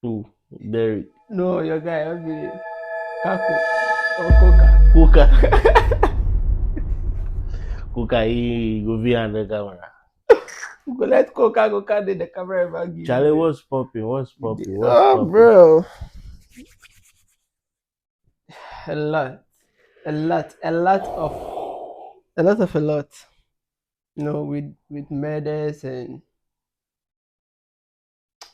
Who? Derek. No, your guy, I believe. Kaku or Coca. Kuka. Kuka, he go be under camera. Go let Coca go carry the camera ever give Charlie, you. what's popping? What's popping? What's Oh, popping? bro. A lot. A lot. A lot. With murders and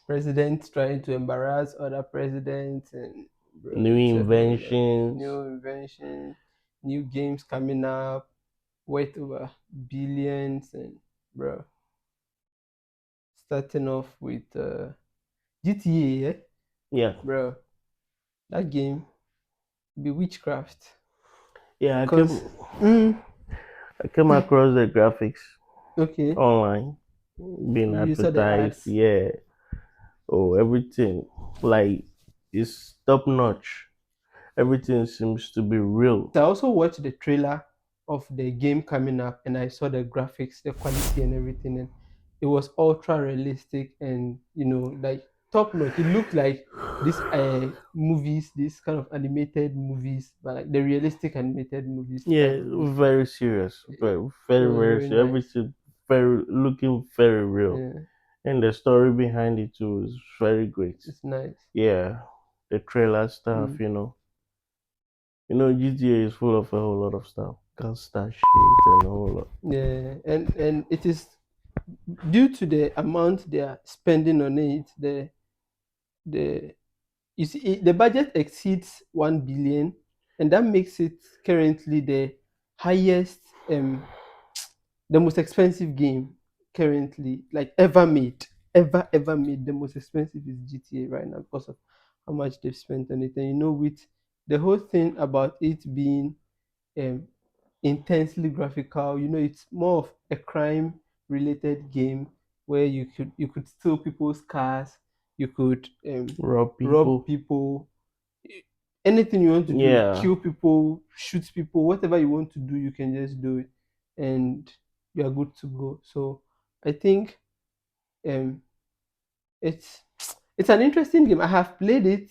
presidents trying to embarrass other presidents and bro, New it's a whole lot. inventions. New inventions, new games coming up, worth over billions and bro. Starting off with GTA, eh? Yeah. Bro, that game be witchcraft. Yeah, Cause mm, I came across the graphics okay, online being you saw the advertised. ads. Yeah. Oh, everything like it's top notch. Everything seems to be real. I also watched the trailer of the game coming up and I saw the graphics, the quality and everything, and it was ultra realistic and like top notch. It looked like these movies, these kind of animated movies, but like the realistic animated movies type Yeah, of this. very serious. Very, It very, was very very serious. nice. Everything very looking very real. Yeah, And the story behind it too is very great. it's nice. Yeah. The trailer stuff, Mm. GTA is full of a whole lot of stuff. Gangsta shit and a whole lot. Yeah, and it is due to the amount they are spending on it. The you see, the budget exceeds 1 billion, and that makes it currently the highest, the most expensive game currently, like ever made, ever made. The most expensive is GTA right now because of how much they've spent on it, and with the whole thing about it being um, intensely graphical. It's more of a crime related game where you could steal people's cars, you could Raw rob people. people, anything you want to do, Yeah. kill people, shoot people, whatever you want to do, you can just do it, and you are good to go. So I think um, it's it's an interesting game. I have played it.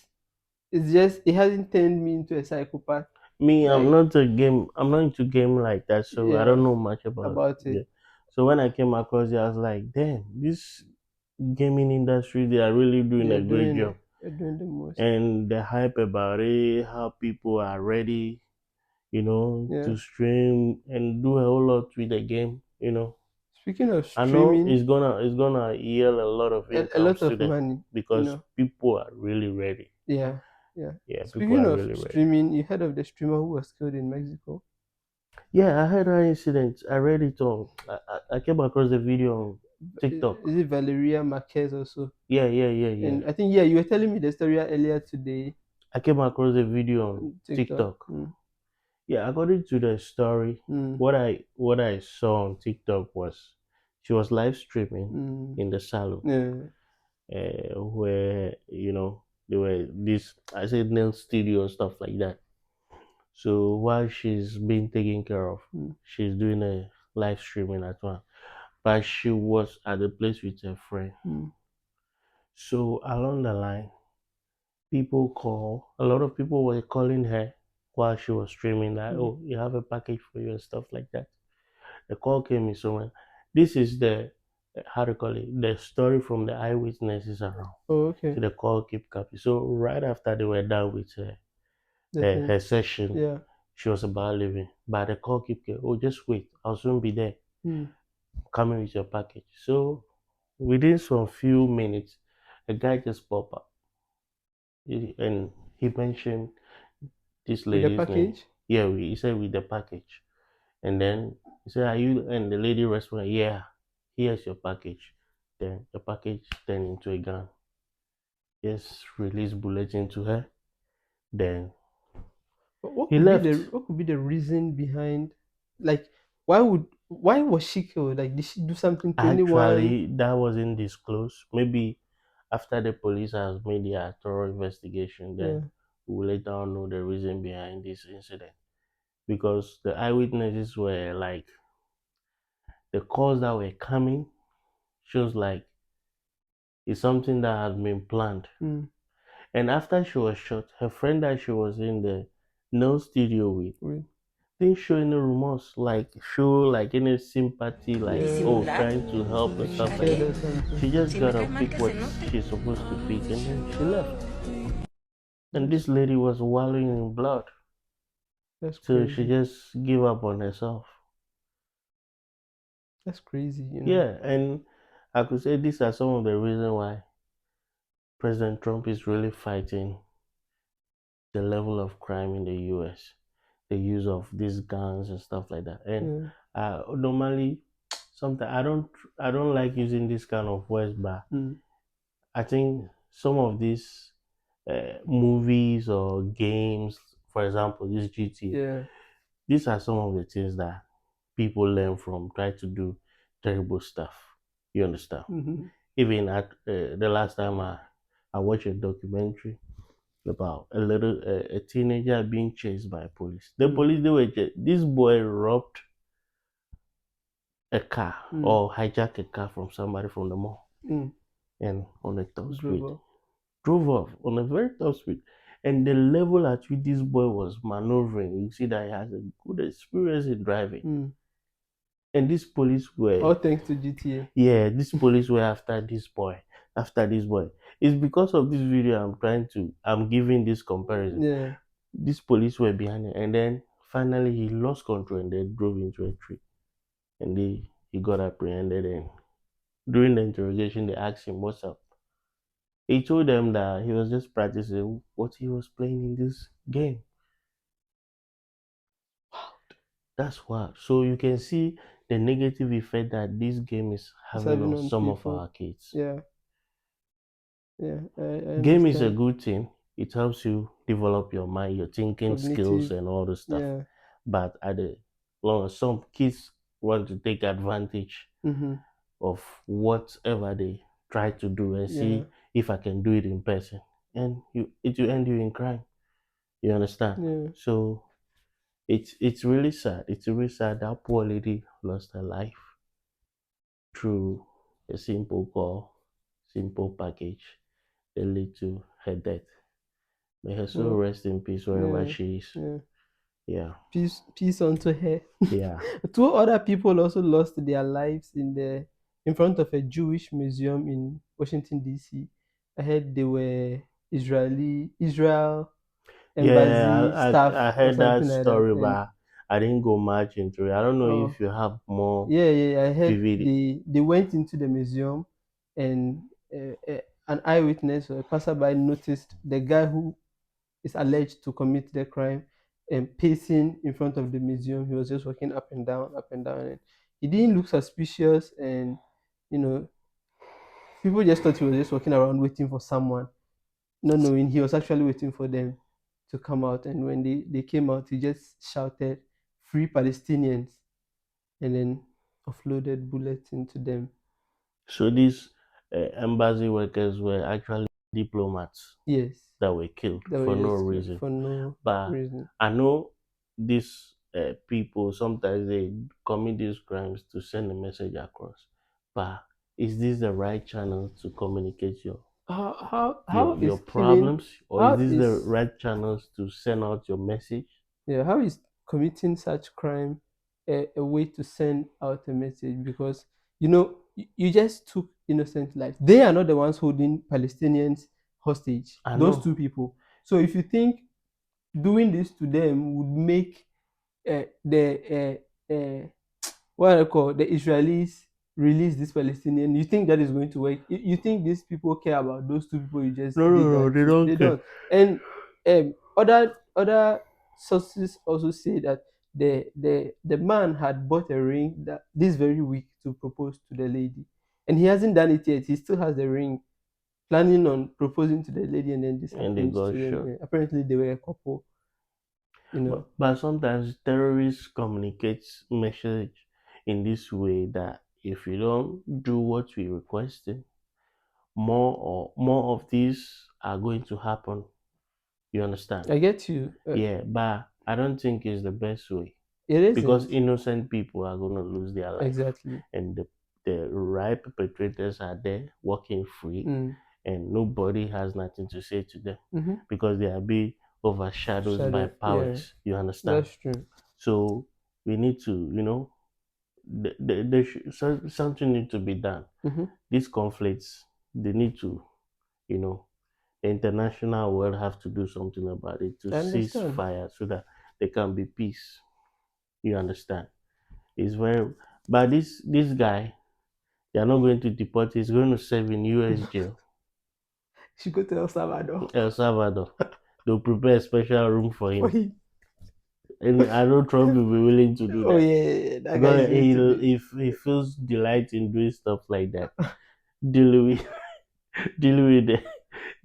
It's just it hasn't turned me into a psychopath. Me, Like I'm not into game like that, so I don't yeah, know much about about it. it. So when I came across it, I was like, damn, this gaming industry, they are really doing a They're great doing job. it. They're doing the most. And the hype about it, how people are ready, Yeah. to stream and do a whole lot with the game. Speaking of I know streaming, it's gonna yield a lot of a lot incomes to of them money. You because know. people are really ready. Yeah. Yeah. Yeah, people Speaking are of really ready. streaming, you heard of the streamer who was killed in Mexico? Yeah, I heard that incident. I read it on. I came across the video on TikTok. Is it Valeria Marquez also? Yeah, yeah, yeah, yeah. And I think yeah, you were telling me the story earlier today I came across the video on on TikTok. TikTok. Yeah, according to the story, Mm, what I saw on TikTok was she was live streaming mm, in the salon, yeah. where there were this I said nail studio and stuff like that. So while she's being taken care of, Mm, she's doing a live streaming at one. But she was at the place with her friend. mm, So along the line, a lot of people were calling her while she was streaming that, mm. oh, you have a package for you and stuff like that. The call came in so when this is the how to call it the story from the eyewitnesses around. Oh, So okay. the call kept coming. So right after they were done with her, The her, thing. her session, Yeah. she was about leaving. But the call kept coming, oh just wait, I'll soon be there, Mm, coming with your package. So within some few minutes, a guy just popped up and he mentioned this with the lady's name. package. Yeah, he said with the package. And then he said, are you? And the lady responded, yeah, here's your package. Then the package turned into a gun. Just released bullets into her. Then But what he could be the left. what could be the reason behind, like, why was she killed? Like, did she do something to anyone? Actually, that wasn't disclosed. Maybe after the police has made their thorough investigation, then Yeah. we will later on know the reason behind this incident. Because the eyewitnesses were like, the calls that were coming shows like it's something that has been planned. Mm. And after she was shot, her friend that she was in the nail studio with Wait. didn't show any remorse, like show like any sympathy, like oh Yeah. trying to help and Like she stuff like cared that. or something. She just got to pick what she's supposed to pick and then she left. And That's this lady was wallowing in blood. that's So she crazy. just gave up on herself. That's crazy, you know. Yeah, and I could say these are some of the reasons why President Trump is really fighting the level of crime in the US, the use of these guns and stuff like that. And Yeah. normally, sometimes I don't like using this kind of words, but Mm. I think some of these movies or games, for example, this GTA, Yeah. these are some of the things that people learn from, try to do terrible stuff. You understand? Mm-hmm. Even at the last time I watched a documentary about a teenager being chased by police. The Mm. police they were this boy robbed a car Mm. or hijacked a car from somebody from the mall Mm. and on a top Drove speed off. drove off on a very top speed. And the level at which this boy was maneuvering, you see that he has a good experience in driving. Mm. And these police were All thanks to GTA. yeah, these police were after this boy. It's because of this video I'm giving this comparison. Yeah. These police were behind him, and then finally he lost control and they drove into a tree. And he got apprehended. And during the interrogation, they asked him, "What's up?" He told them that he was just practicing what he was playing in this game. That's what. So you can see the negative effect that this game is It's having having on on some of people. our kids. Yeah. Yeah. I Game is a understand. good thing. It helps you develop your mind, your thinking skills, Cognitive. and all the stuff. Yeah. But at the long, some kids want to take advantage Mm-hmm. of whatever they try to do and Yeah. see if I can do it in person, and it will end you in crime. You understand? Yeah. So it's really sad. It's really sad that poor lady lost her life through a simple call, simple package that led to her death. May her soul Well. rest in peace wherever Yeah. she is. Yeah. Yeah, Peace unto her. yeah, Two other people also lost their lives in front of a Jewish museum in Washington D.C. I heard they were Israel yeah. embassy staff I or heard that something like that. story, And but I didn't go much into it. I don't know oh if you have more yeah, I heard vivid. they went into the museum and an eyewitness or a passerby noticed the guy who is alleged to commit the crime and pacing in front of the museum. He was just walking up and down, and he didn't look suspicious. And you know, people just thought he was just walking around waiting for someone, not knowing he was actually waiting for them to come out. And when they came out, he just shouted, "Free Palestinians!" and then offloaded bullets into them. So these embassy workers were actually diplomats Yes, that were killed that for were no just killed reason. for no But reason. I know these people sometimes they commit these crimes to send a message across. But is this the right channel to communicate How your is killing? problems, or is How this the is right channels to send out your message? Yeah, how is committing such crime a way to send out a message? Because you just took innocent lives. They are not the ones holding Palestinians hostage. I Those know. two people. So if you think doing this to them would make the what I call the Israelis release this Palestinian, you think that is going to work? You think these people care about those two people you just No, no, did no, that they to? don't They care. don't. And other sources also say that the man had bought a ring that this very week to propose to the lady, and he hasn't done it yet. He still has the ring, planning on proposing to the lady, and then this And they happened got to them. shot. Apparently, they were a couple. But sometimes terrorists communicate message in this way that if you don't do what we requested, more of these are going to happen. You understand? I get you. Yeah, but I don't think it's the best way It because isn't innocent people are gonna lose their life, exactly. and the right perpetrators are there walking free, Mm. and nobody has nothing to say to them Mm-hmm. because they are being overshadowed by Shadow. Yeah, powers. You understand? that's true. So we need to, something need to be done. Mm-hmm. These conflicts, they need to, you know, the international world have to do something about it to I cease understand. fire so that there can be peace. You understand? It's very, but this guy, they are not going to deport. He's going to serve in U.S. jail, She go to El Salvador. El Salvador. They'll prepare a special room for For him, him. and I know Trump will be willing to do Oh that yeah, that guy is because going to be. if he feels delight in doing stuff like that, dealing with dealing with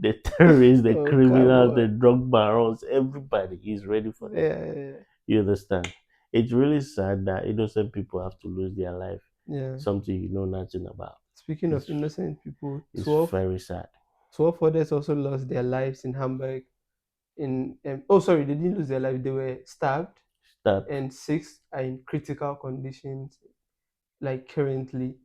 the terrorists, the Oh come criminals, the on. drug barons, everybody is ready for them. Yeah, You understand? It's really sad that innocent people have to lose their life, yeah. something you know nothing about. Speaking of It's innocent people, it's very sad. 12 others also lost their lives in Hamburg. Oh, sorry, they didn't lose their life. They were stabbed, That, and 6 are in critical conditions, like currently.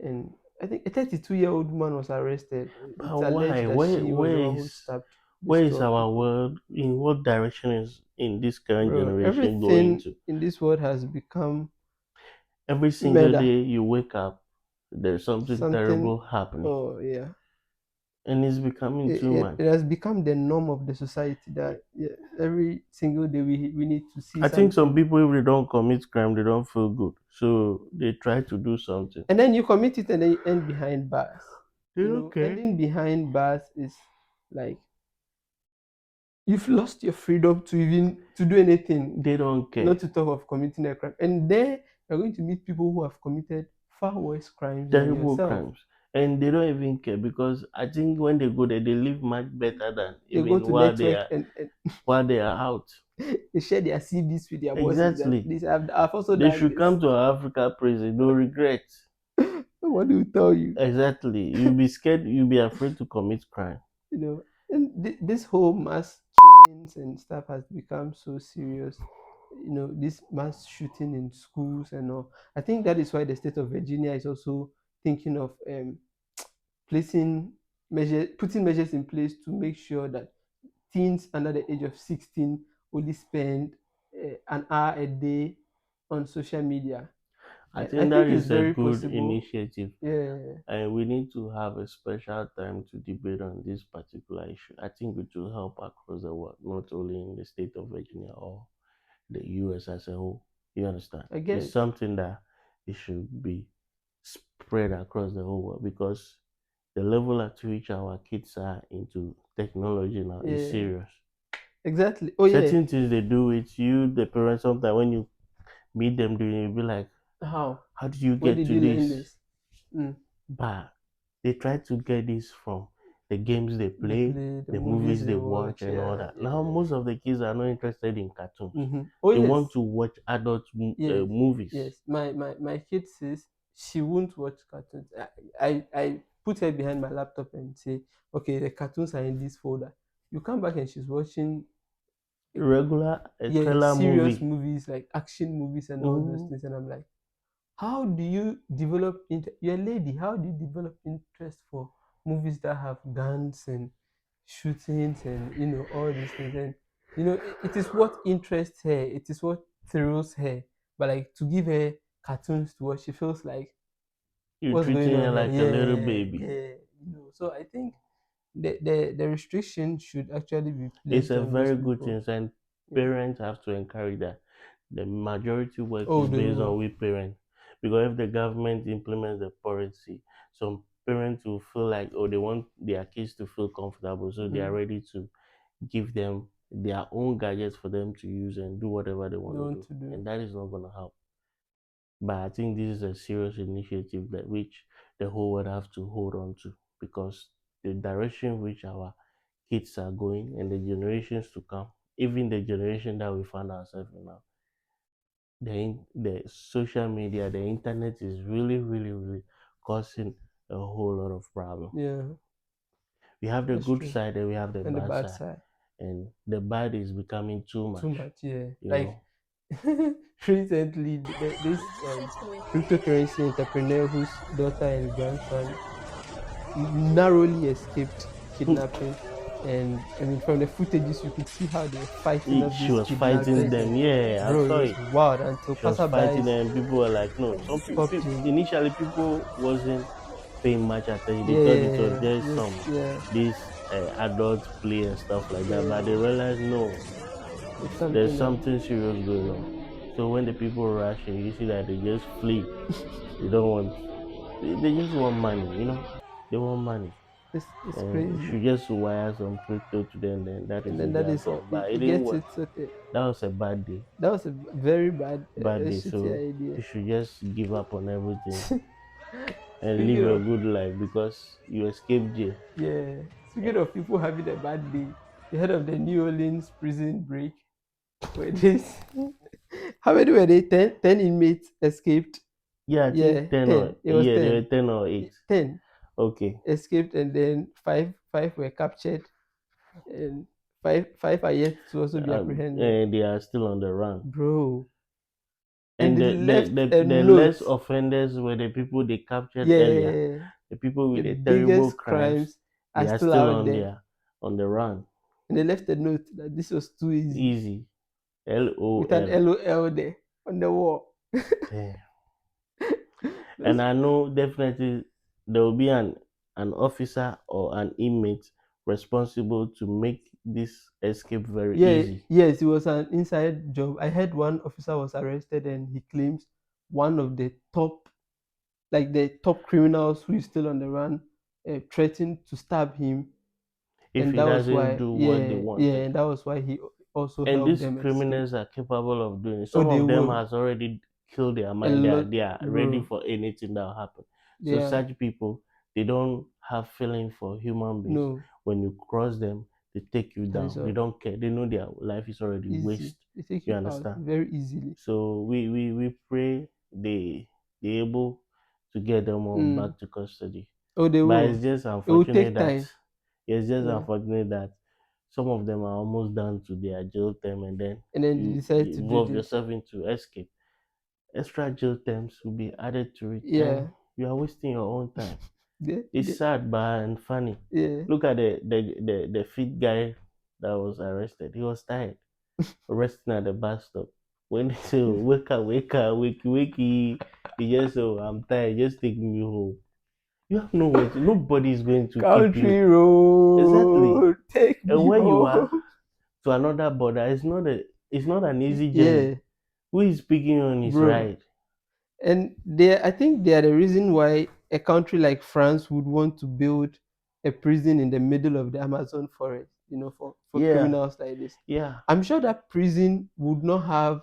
And I think a 32-year-old woman was arrested. It's but alleged why? that she was the Where one who is stabbed these where is 12 our people. world? In what direction is in this current Bro, generation going everything to? in this world has become Every single murder. day you wake up, there's something Something, terrible happening, oh yeah. and it's becoming it, too it, much. it has become the norm of the society that, yeah, every single day we need to see I think some something. people, if they don't commit crime, they don't feel good, so they try to do something. And then you commit it and then you end behind bars. They don't care. Ending behind bars is like you've lost your freedom to even to do anything, They don't not care. to talk of committing a crime. And there you're going to meet people who have committed far worse crimes than Terrible yourself. crimes, and they don't even care because I think when they go there, they live much better than They go even to network and while they are out. they share their CVs with their bosses that Exactly. this I've also They done should this. come to Africa prison. No regret. What do we tell you? Exactly. You'll be scared. You'll be afraid to commit crime. And this whole mass killings and stuff has become so serious. This mass shooting in schools and all. I think that is why the state of Virginia is also thinking of placing putting measures in place to make sure that teens under the age of 16 only spend an hour a day on social media. I I think that think it's is a very good possible. initiative, Yeah, and we need to have a special time to debate on this particular issue. I think it will help across the world, not only in the state of Virginia or the US as a whole. You understand? I get It's it. something that it should be spread across the whole world because the level at which our kids are into technology now is Yeah, serious. exactly. Oh yeah. Certain things they do with you, the parents, sometimes when you meet them doing, you'll be like, How? how did you Where get did to you learn this? this? Mm. But they try to get this from the games they They play, play the the movies movies they they watch, watch. and all Yeah, that. Now, yeah. most of the kids are not interested in cartoons. Oh They want yes, to watch adult yes, movies. yes. My kid says she won't watch cartoons. I put her behind my laptop and say, okay, the cartoons are in this folder. You come back and she's watching, Regular yeah, thriller serious movie. movies like action movies and all those Mm, things. And I'm like, how do you develop you're a lady, how do you develop interest for movies that have guns and shootings and all these things? And it is what interests her, it is what thrills her. But like to give her cartoons to watch, she feels like, you're what's going treating on her here? like a little Yeah, baby. yeah. So I think the restriction should actually be It's placed a on those very good people. thing, and Yeah. parents have to encourage that. The majority work Oh, is they based on will. we parents, because if the government implements the policy, some parents will feel like, oh, they want their kids to feel comfortable, so they are Mm. ready to give them their own gadgets for them to use and do whatever they They want to want do, to do. and that is not going to help. But I think this is a serious initiative that which the whole world have to hold on to, because the direction which our kids are going and the generations to come, even the generation that we find ourselves in now, the social media, the internet is really, really, really causing a whole lot of problem. Yeah, We have the that's good true. side and we have the And the bad bad side, side. and the bad is becoming too Too much. much, yeah. You Like know, recently, this cryptocurrency entrepreneur whose daughter and grandson narrowly escaped kidnapping. And I mean, from the footages, you could see how they were fighting off She these was fighting kidnappers. And them. Yeah, I bro, it saw was it. wild until She was fighting passerbys them. People were like, no. Some people stopped him. initially people wasn't paying much attention. They Yeah, thought yeah, it was yeah, just just some yeah, this adult play and stuff like that. But yeah. they realized no, It's there's something else. something serious going on. So when the people rush and you see that they just flee, they don't want. They just want money. They want money. It's And you crazy. should just wire some crypto to them. Then that And is then it. They that are is gone. But it it didn't gets work. it sorted. That was a bad day. That was a very bad, Bad day. shitty So idea. you should just give up on everything and live Speaking a of good life because you escaped jail. yeah, speaking of people having a bad day, you heard of the New Orleans prison break where this how many were they? 10 inmates escaped. Yeah, I Yeah, think 10 or 10. It was yeah, they were 10. 10 or 8. 10 Okay. escaped, and then five were captured, and five are yet to also be apprehended. And they are still on the run. Bro. And And they the, the, left the, a the note. less offenders were the people they captured Yeah, yeah, earlier. yeah. The people The with the terrible biggest crimes, crimes they are are still still out there. on the run. And they left a note that this was too easy Easy. LOL. with an LOL there on the wall. Damn. And That's, I know definitely there will be an officer or an inmate responsible to make this escape very yeah, easy. yes, it was an inside job. I heard one officer was arrested, and he claims one of the top, like the top criminals who is still on the run, threatened to stab him, If and he that was doesn't why, do what they yeah, yeah, wanted. and that was why he also And helped these them escape. criminals are capable of doing it. Oh, Some they of them will has already killed their a mind. lot, They are ready bro. for anything that will happen. So Yeah, such people, they don't have feeling for human beings. no, When you cross them, they take you that is down. They all don't care. They know their life is already easy. waste. They take You you out understand? very easily. So we pray they able to get them all Mm. back to custody. Oh, they But will. it's just It will unfortunate take that time. it's just Yeah, unfortunate that some of them are almost done to their jail term and then and then you decide you to do involve this. yourself into escape. Extra jail terms will be added to it Yeah, and you are wasting your own time. yeah, It's sad but and funny. yeah. Look at the fit guy that was arrested. He was tired, resting at the bus stop. When they say, "Oh, wake up, wakey," he just say, "Oh, I'm tired, just take me home." You have nowhere to, nobody is going to keep Country you. Exactly. road, take And me where you are home. to another border, it's not an easy journey. Yeah, Who is picking on his bro. ride? And I think they are the reason why a country like France would want to build a prison in the middle of the Amazon forest, for Yeah, criminals like this. yeah. I'm sure that prison would not have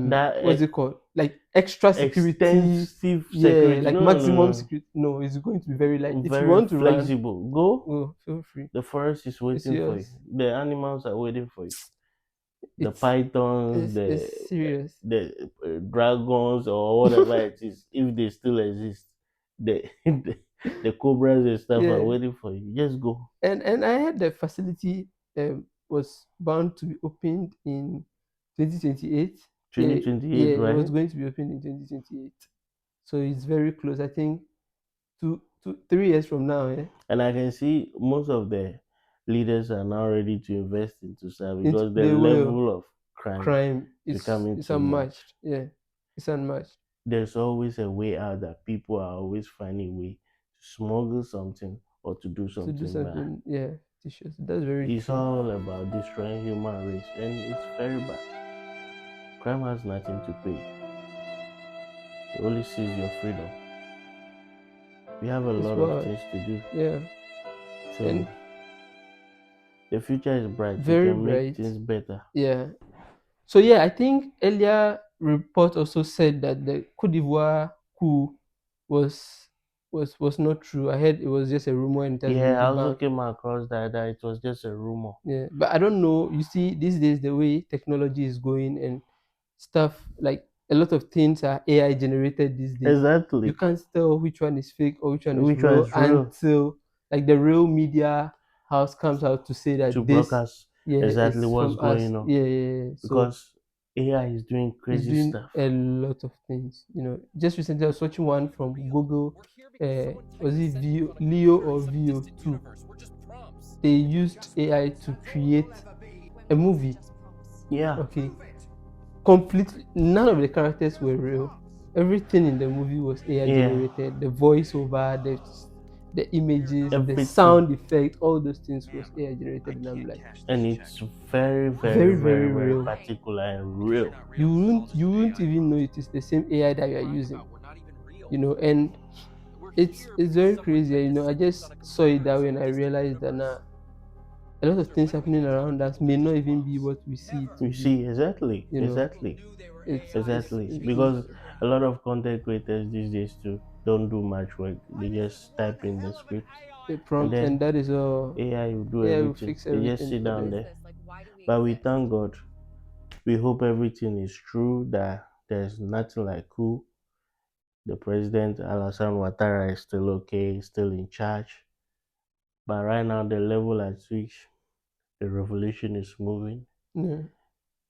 That what's it called? Like extra security, extensive yeah, security. like No, no, maximum no, security. No, it's going to be very light. no. If you Very want to run, flexible. Go. oh, feel free. The forest is It's waiting for you. yours. The animals are waiting for you. The It's pythons, it's serious. dragons, or whatever it is, if they still exist, the the cobras and stuff are Yeah. waiting for you. Just go. And I heard the facility was bound to be opened in 2028. Yeah, 2028, yeah, it was right? going to be opened in 2028. So it's very close. I think 3 years from now. Eh? And I can see most of the leaders are now ready to invest into serve because the They will. level of crime Crime is becoming is too much. unmatched. Yeah, it's unmatched. There's always a way out that people are always finding a way to smuggle something or to do To do something bad. something, yeah, tissues. That's very It's true. all about destroying human race and it's very bad. Crime has nothing to pay. It only sees your freedom. We have a It's lot of wild. things to do. Yeah, So and the future is bright. We very can make bright. things better. Yeah. So yeah, I think earlier report also said that the Cote d'Ivoire coup was was not true. I heard it was just a rumor and it has been Yeah, I also debunked. came across that it was just a rumor. Yeah, but I don't know. You see, these days the way technology is going and stuff like a lot of things are AI generated these days. You Exactly. can't tell which one is fake or which one is Which one real is real? until like the real media house comes out to say To that this, broadcast yeah, exactly is what's from us. going on. Yeah, yeah, yeah. So Because AI is doing It's crazy doing stuff. a lot of things. Just recently I was watching one from Google. Was it Leo or VO2? They used AI to create a movie. Yeah, Okay, completely. None of the characters were real. Everything in the movie was AI yeah, generated. The voiceover, the images, the everything. sound effect, all those things was AI generated, and I'm like, And it's very, very, very, very, very very real. particular and real. You wouldn't even know it is the same AI that you are using. And it's very crazy. I just saw it that way, and I realized that now a lot of things happening around us may not even be what we see it to You be. see, exactly, You know, exactly, it's exactly. just Because a lot of content creators these days too don't do much work. They just type in the script a and prompt, and then that is all. AI will do AI will everything. fix They just everything sit for down them. there. But we thank God. We hope everything is true, that there's nothing like Coup. The president, Alassane Ouattara, is still okay, still in charge. But right now, the level at which the revolution is moving, Yeah.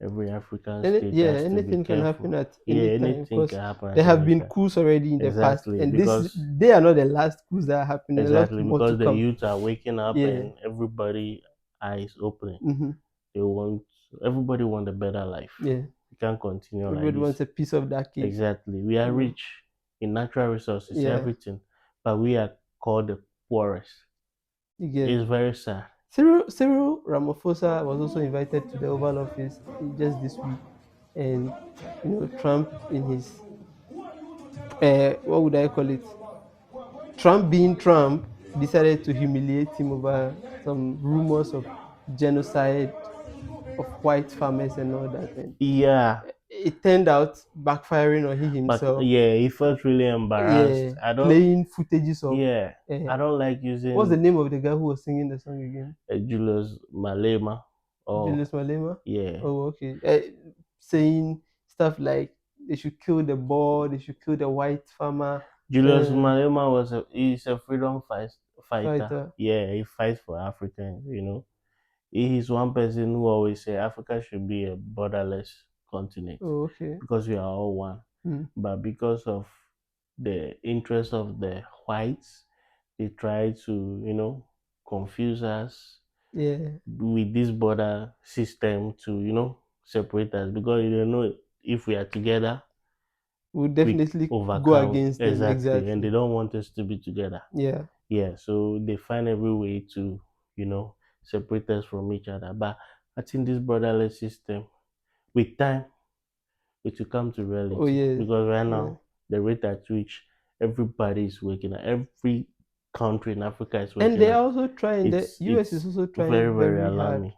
every African state Yeah, has to be anything can happen careful. at Yeah, any time anything because can happen there at have any been time. coups already in the past, Exactly, and because they are not the last coups that are happening. A lot exactly more to because the come. youth are waking up Yeah. and everybody eyes opening. Hmm. They want everybody want a better life. Yeah. We can't continue like Everybody this. wants a piece of that cake. Exactly. We are rich in natural resources, Yeah. everything, but we are called the poorest. You get. It's very sad. Cyril Ramaphosa was also invited to the Oval Office just this week, and Trump in his what would I call it? Trump being Trump decided to humiliate him over some rumors of genocide of white farmers and all that, and Yeah, it turned out backfiring on him but himself. yeah, he felt really embarrassed. Yeah, I don't. playing footages of Yeah, uh, I don't like what's the using name of the guy who was singing the song again? Julius Malema. Or Julius Malema. yeah, Oh, okay. Saying stuff like they should kill the boy, they should kill the white farmer Julius uh, Malema he's a fighter. fighter. Yeah, he fights for Africans. He's one person who always say Africa should be a borderless continent Oh, okay. because we are all one. Hmm. But because of the interest of the whites, they try to, confuse us Yeah, with this border system to, separate us because you don't know if we are together, we'll we definitely go overcome against them. exactly, and they Exactly. don't want us to be together. Yeah. Yeah, so they find every way to, separate us from each other. But I think this borderless system, with time, it will come to Oh, reality yeah. because right Yeah. now the rate at which everybody is waking up, every country in Africa is And waking they are up. also trying. The US is It's also very, trying very very hard alarming.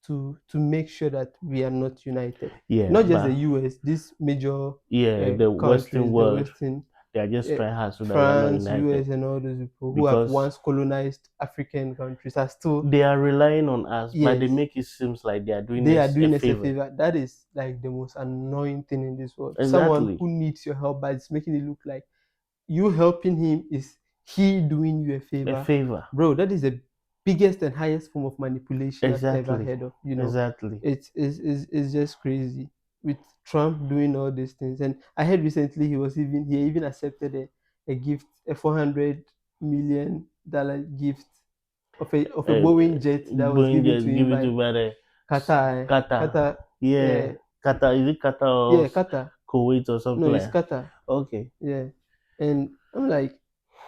to make sure that we are not united. Yeah, Not just the but US, these major yeah, the Western countries, the world, Western, they are just uh, trying hard so that we are not France, united US, and all those people who have because once colonized African countries are still, they are relying on us, but they yes, make it seems like they are doing they are us a doing us a favor. favor. That is like the most annoying thing in this world. Someone Exactly, who needs your help, but it's making it look like you helping him is he doing you a a favor. favor. Bro, that is the biggest and highest form of manipulation I've ever Exactly, heard of. exactly. It's just crazy with Trump doing all these things. And I heard recently he even accepted a gift, a $400 million gift of a Uh, Boeing jet that was Going given there, to him give it by to the Qatar. Qatar. Qatar, Yeah, uh, Qatar. Is it Qatar or yeah, Qatar. Kuwait or No, something like it's that? Qatar. Okay. Yeah. And I'm like,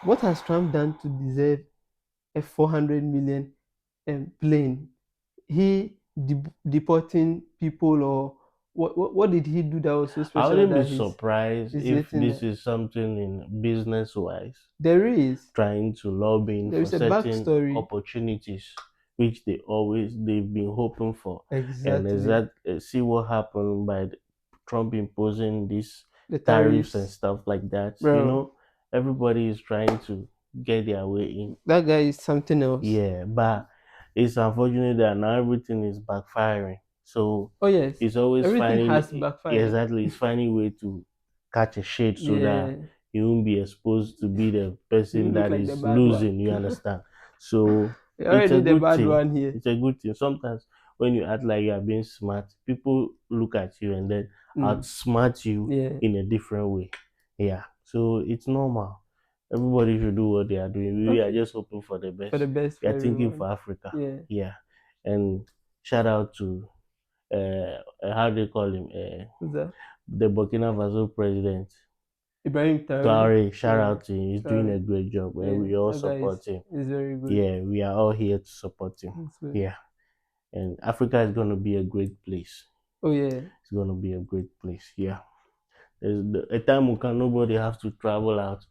what has Trump done to deserve a 400 million plane? He deporting people, or what did he do that was so I special wouldn't be that surprised he's if getting this that? is something in business wise, There is trying to lobbying there for is a certain backstory. opportunities which they've been hoping for. And Exactly. see what happened by Trump imposing these The tariffs and tariffs, stuff like that. bro. Everybody is trying to get their way in. That guy is something else. Yeah, but it's unfortunate that now everything is backfiring. So Oh yes, it's always everything finding has backfired. exactly it's finding way to catch a shade so that Yeah, you won't be exposed to be the you person look that like the is bad one. losing, you understand? So You're it's a already the good bad thing. one here. It's a good thing. Sometimes when you act like you are being smart, people look at you and then Mm. outsmart you Yeah. in a different way. Yeah. So it's normal. Everybody should do what they are doing. We are Okay. just hoping for the For best. the best We for are thinking everyone. for Africa. Yeah. Yeah. And shout out to how do you call him? Who's that? The Burkina Faso president. Ibrahim Traore. Traore, shout Yeah. out to him. He's doing Traore. a great job and Yeah. we all That guy support him. is very good. Yeah, we are all here to support him. That's good. Yeah. And Africa is going to be a great place. Oh yeah. It's going to be a great place. Yeah. There's a time we can nobody have to travel out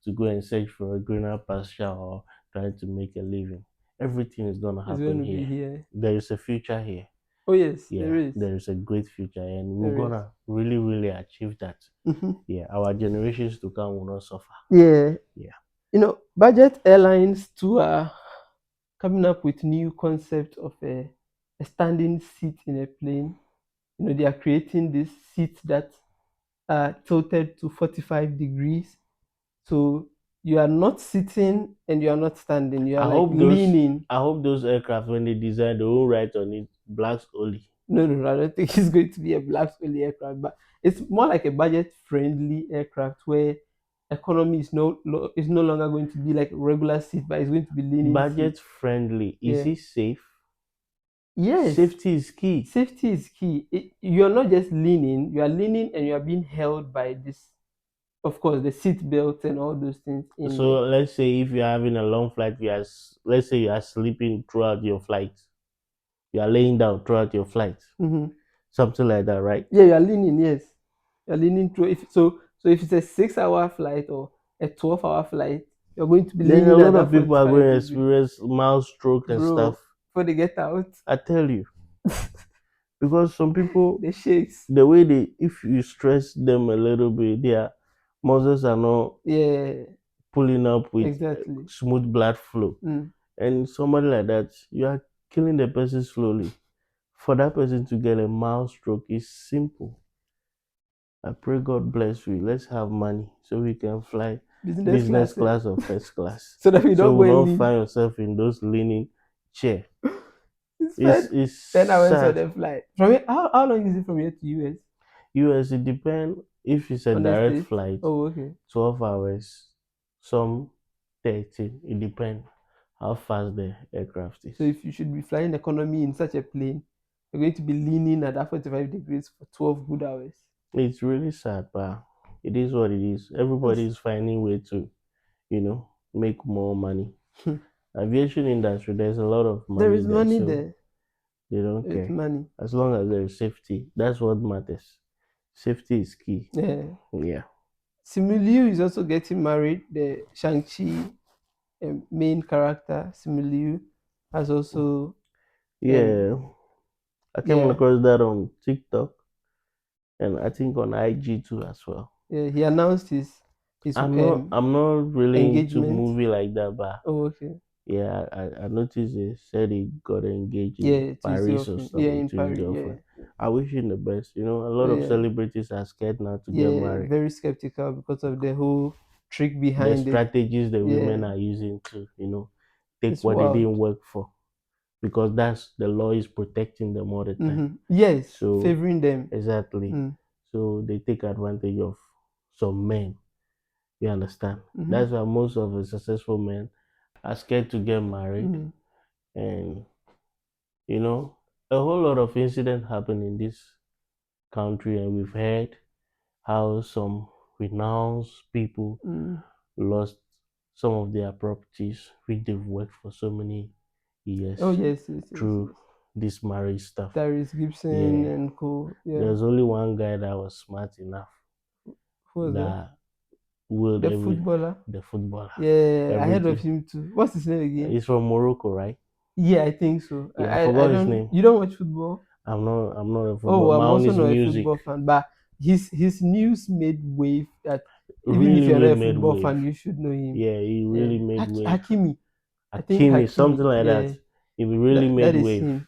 to go and search for a greener pasture or trying to make a living. Everything is going to It's going happen to be here. here. There is a future here. Oh yes, there Yeah, is. there is a great future, and we're There is. gonna really, really achieve that. Mm-hmm. Yeah, our generations to come will not suffer. Yeah. Yeah. Budget airlines too are coming up with new concept of a standing seat in a plane. They are creating this seat that are tilted to 45 degrees. So you are not sitting and you are not standing. You are I like hope those leaning. I hope those aircraft when they design they will write on it blacks only. No, no, no, I don't think it's going to be a black only aircraft, but it's more like a budget friendly aircraft where economy is no longer going to be like regular seat, but it's going to be leaning seat. Budget friendly. Is Yeah. it safe? Yes. Safety is key. Safety is key. You're not just leaning, you are leaning and you are being held by this, of course, the seat belt and all those things in So there. let's say if you're having a long flight, let's say you are sleeping throughout your flight. You are laying down throughout your flight. Mm-hmm. Something like that, right? Yeah, you are leaning, yes. You're leaning through. So if it's a 6 hour flight or a 12-hour flight, you're going to be Then a leaning at lot that of people are going 45 to degree. experience mild stroke and Bro, stuff. before they get out, I tell you. Because some people the shakes. the way if you stress them a little bit, their muscles are not Yeah, pulling up with exactly. smooth blood flow. Mm. And somebody like that, you are killing the person slowly. For that person to get a mild stroke is simple. I pray God bless you. Let's have money so we can fly business Class. class or first class. So that we So don't we go and don't lean. find yourself in those leaning chair. It's It's 10 hours on sad. the flight. From here, how long is it from here to US? US, it depends if it's a On the direct state? flight, Oh, okay. 12 hours, some 13. It depends how fast the aircraft is. So if you should be flying economy in such a plane, you're going to be leaning at that 45 degrees for 12 good hours. It's really sad, but it is what it is. Everybody is finding way to, make more money. Aviation industry, there's a lot of There money is there, money so there. they don't There is care. money. As long as there is safety, that's what matters. Safety is key. Yeah. Yeah. Simu Liu is also getting married. The Shang-Chi main character, Simu Liu, has also Yeah. I came yeah, across that on TikTok and I think on IG too as well. yeah, he announced his I'm not really into engagement. movie like that, but Oh, okay. yeah, I noticed he said he got engaged in Yeah, to his Paris or girlfriend. Yeah, something in to his Paris. Yeah. girlfriend. I wish him the best. A Oh, lot of yeah. celebrities are scared now to get Yeah, married. very skeptical because of the whole trick The behind it. strategies the women Yeah, are using to, take it's what they wild. didn't work for. Because that's the law is protecting them all the time. Mm-hmm. Yes, So favoring them. exactly. Mm. So they take advantage of some men. You understand? Mm-hmm. That's why most of the successful men are scared to get married. Mm-hmm. And a whole lot of incidents happen in this country, and we've heard how some renowned people Mm. lost some of their properties which they've worked for so many years Oh yes, yes, yes, through yes. this marriage stuff. Tyrese Gibson Yeah, and Co. Yeah. there's only one guy that was smart enough Who was that? that willed The footballer. the footballer Yeah, I heard of everything. him too. What's his name again? He's from Morocco, right? Yeah, I think so. Yeah, I I forgot his don't. name. You don't watch football? I'm not a Oh, football. My I'm own also is not a music. football fan, but his news made wave that even if Really, you're really not a made football wave. fan, you should know him. Yeah, he Yeah, really made wave. Hakimi. I think Hakimi, something Hakimi. like Yeah, that. He really that made is wave. him.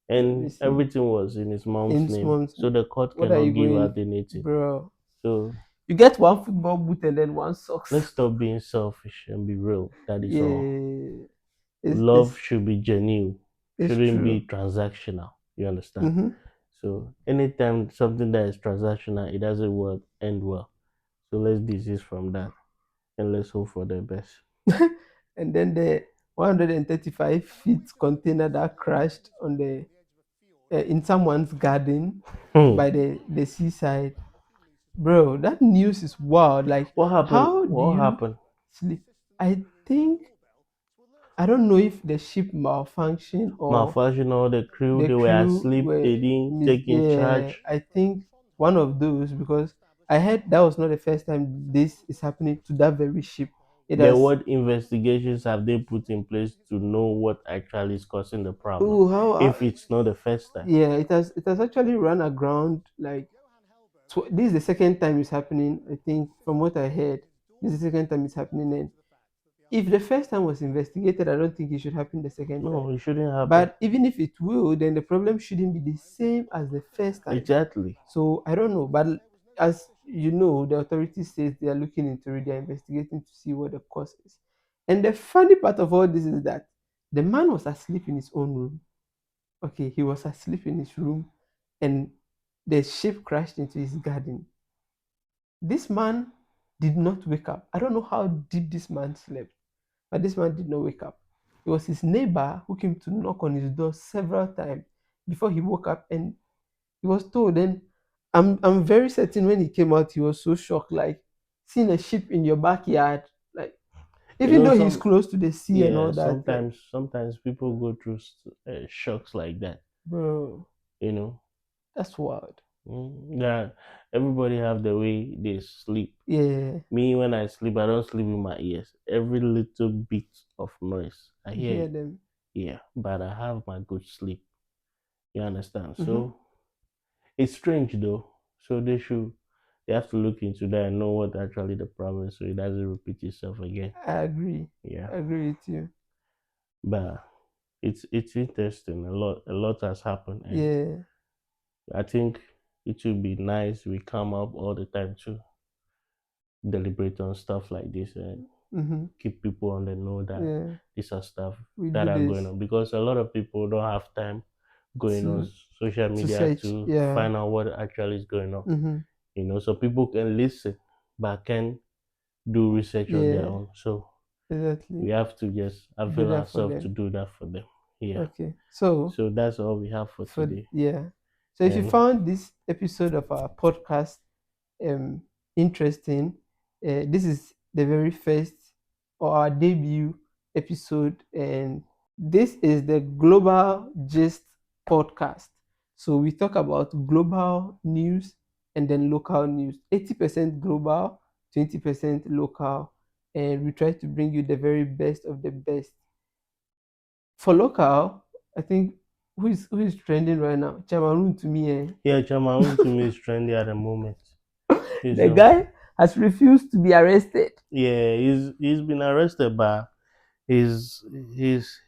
Let me And see. everything was in his mom's In name. months. So the court What are cannot you give going, out anything. bro? So You get one football boot and then one socks. let's stop being selfish and be real. That is all. Yeah, Love should be genuine. it's Shouldn't true. be transactional. You understand? Mm-hmm. So anytime something that is transactional, it doesn't work end well. So let's desist from that and let's hope for the best. And then the 135 feet container that crashed on the in someone's garden Hmm. by the seaside. Bro, that news is wild. Like, What happened? how do What you happened? sleep? I think I don't know if the ship malfunctioned or Malfunction or the crew, the they were crew asleep, were they didn't take in yeah, charge. I think one of those because I heard that was not the first time this is happening to that very ship. It Then has what investigations have they put in place to know what actually is causing the problem? oh how If it's not the first time. yeah, it has actually run aground like this is the second time it's happening. I think from what I heard, this is the second time it's happening. And if the first time was investigated, I don't think it should happen the second time. No, it shouldn't happen. But even if it will, then the problem shouldn't be the same as the first time. Exactly. So I don't know, but as you know, the authorities say they are looking into it, they are investigating to see what the cause is. And the funny part of all this is that the man was asleep in his own room. Okay, he was asleep in his room, and the ship crashed into his garden. This man did not wake up. I don't know how deep this man slept, but this man did not wake up. It was his neighbor who came to knock on his door several times before he woke up, and he was told. And I'm very certain when he came out, he was so shocked, like seeing a ship in your backyard, like You even know, though he's some, close to the sea and yeah, all that, like sometimes people go through shocks like that, bro, you know. that's wild. Yeah, everybody have the way they sleep. Yeah, Me, when I sleep, I don't sleep with my ears. Every little bit of noise, I you hear hear it. them. Yeah, but I have my good sleep. You understand? Mm-hmm. So it's strange though. So they have to look into that and know what actually the problem is so it doesn't repeat itself again. I agree. Yeah. I agree with you. But it's interesting. A lot has happened, and Yeah. I think it would be nice we come up all the time to deliberate on stuff like this and Mm-hmm. keep people on the know that Yeah. these are stuff We that do are this going on because a lot of people don't have time going on to social media search. to Yeah. find out what actually is going on. Mm-hmm. So people can listen but can do research on their Yeah. own. So we Exactly. have to just Do avail that for ourselves to them. do that for them. Yeah. Okay. So So that's all we have for for today. yeah. So if you And found this episode of our podcast um interesting, this is the very first or our debut episode, and this is the Global Gist podcast. So we talk about global news and then local news. 80% global, 20% local, and we try to bring you the very best of the best. For local, I think who is trending right now? Chamarun to me, eh? yeah, Chamaun to me is trendy at the moment. He's The guy has refused to be arrested. yeah, he's been arrested, but his his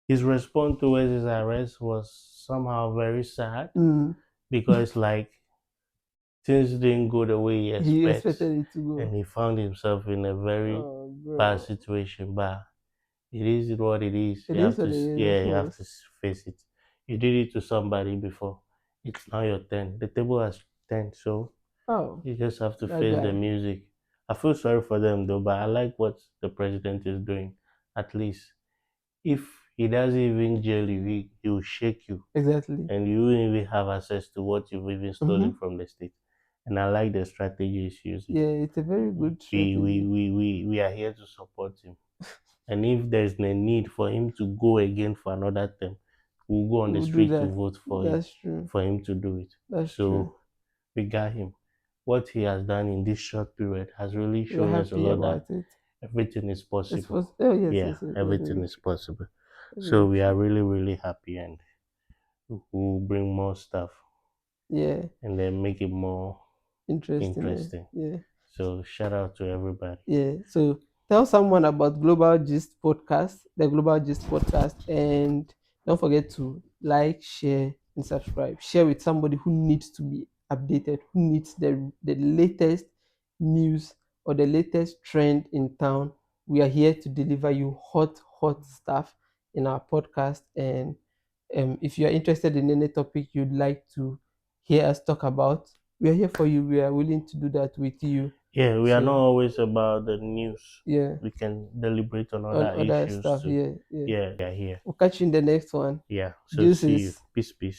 his response towards his arrest was somehow very sad Mm, because like things didn't go the way he he expects, expected it to and go. he found himself in a very Oh, bad bro. situation. But it is what it is. It is what it is, of Yeah, you have course. to face it. You did it to somebody before. It's now your turn. The table has turned, so Oh, you just have to that face the guy. music. I feel sorry for them though, but I like what the president is doing. At least if he doesn't even jail you, he will shake you, Exactly. and you won't even have access to what you've even Mm-hmm. stolen from the state. And I like the strategy he's using. Yeah, it's a very good strategy. We are here to support him. And if there's a need for him to go again for another term, we'll go on the We'll do street to that. vote That's true. for him to do it. That's true. So we got him. What he has done in this short period has really We are shown us a happy lot that about it. everything is It's possible. supposed. Oh yes, Yeah, yes, yes. That's everything very is true. possible. That's So very we are true. really, really happy, and we'll bring more stuff Yeah, and then make it more interesting. interesting. Yeah. So shout out to everybody. Yeah. So tell someone about Global Gist Podcast, the Global Gist Podcast, and don't forget to like, share, and subscribe. Share with somebody who needs to be updated, who needs the latest news or the latest trend in town. We are here to deliver you hot, hot stuff in our podcast, and If you are interested in any topic you'd like to hear us talk about, we are here for you. We are willing to do that with you. Yeah, we are not So always about the news. yeah, We can deliberate on on other other issues stuff. too. Yeah, yeah. Yeah, we are here. We'll catch you in the next one. Yeah. So see you. Deuces. Peace, peace.